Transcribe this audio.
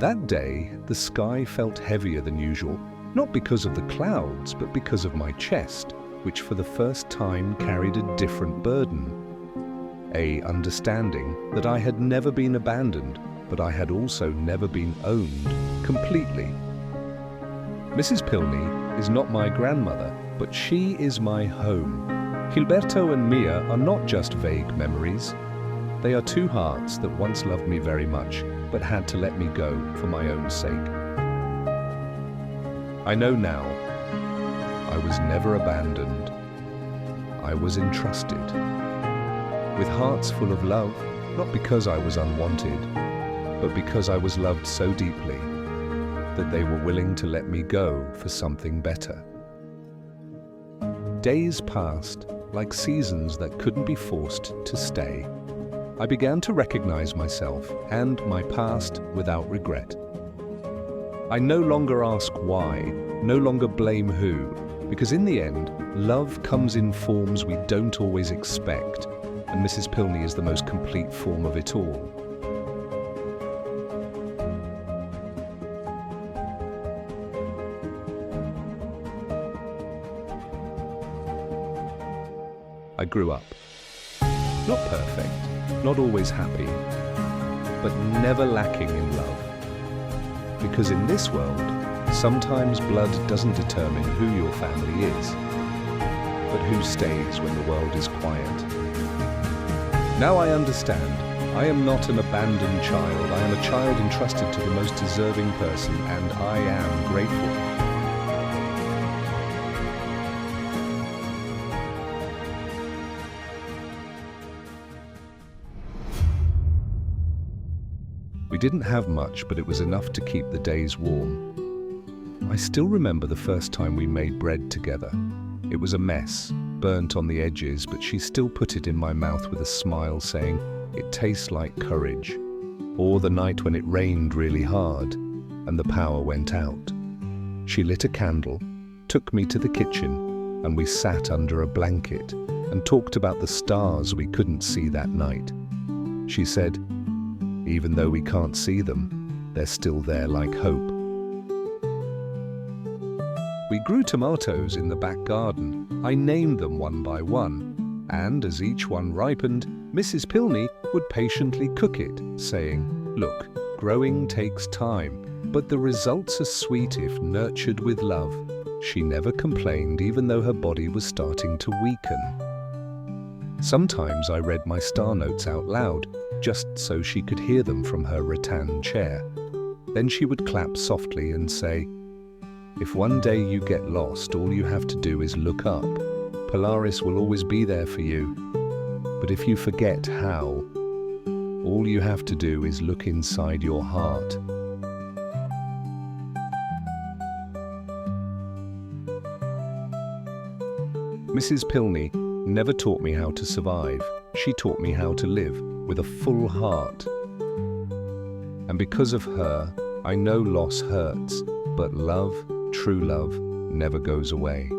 That day, the sky felt heavier than usual, not because of the clouds, but because of my chest, which for the first time carried a different burden. A understanding that I had never been abandoned, but I had also never been owned completely. Mrs. Pilney is not my grandmother, but she is my home. Gilberto and Mia are not just vague memories. They are two hearts that once loved me very much, but had to let me go for my own sake. I know now, I was never abandoned. I was entrusted. With hearts full of love, not because I was unwanted, but because I was loved so deeply that they were willing to let me go for something better. Days passed like seasons that couldn't be forced to stay. I began to recognize myself and my past without regret. I no longer ask why, no longer blame who, because in the end, love comes in forms we don't always expect, and Mrs. Pilney is the most complete form of it all. I grew up. Not perfect, not always happy, but never lacking in love. Because in this world, sometimes blood doesn't determine who your family is, but who stays when the world is quiet. Now I understand, I am not an abandoned child, I am a child entrusted to the most deserving person, and I am grateful. We didn't have much, but it was enough to keep the days warm. I still remember the first time we made bread together. It was a mess, burnt on the edges, but she still put it in my mouth with a smile, saying, "It tastes like courage." Or the night when it rained really hard and the power went out. She lit a candle, took me to the kitchen, and we sat under a blanket and talked about the stars we couldn't see that night. She said, "Even though we can't see them, they're still there like hope." We grew tomatoes in the back garden. I named them one by one, and as each one ripened, Mrs. Pilney would patiently cook it, saying, "Look, growing takes time, but the results are sweet if nurtured with love." She never complained, even though her body was starting to weaken. Sometimes I read my star notes out loud, just so she could hear them from her rattan chair. Then she would clap softly and say, "If one day you get lost, all you have to do is look up. Polaris will always be there for you. But if you forget how, all you have to do is look inside your heart." Mrs. Pilney never taught me how to survive. She taught me how to live with a full heart. And because of her, I know loss hurts, but love, true love, never goes away.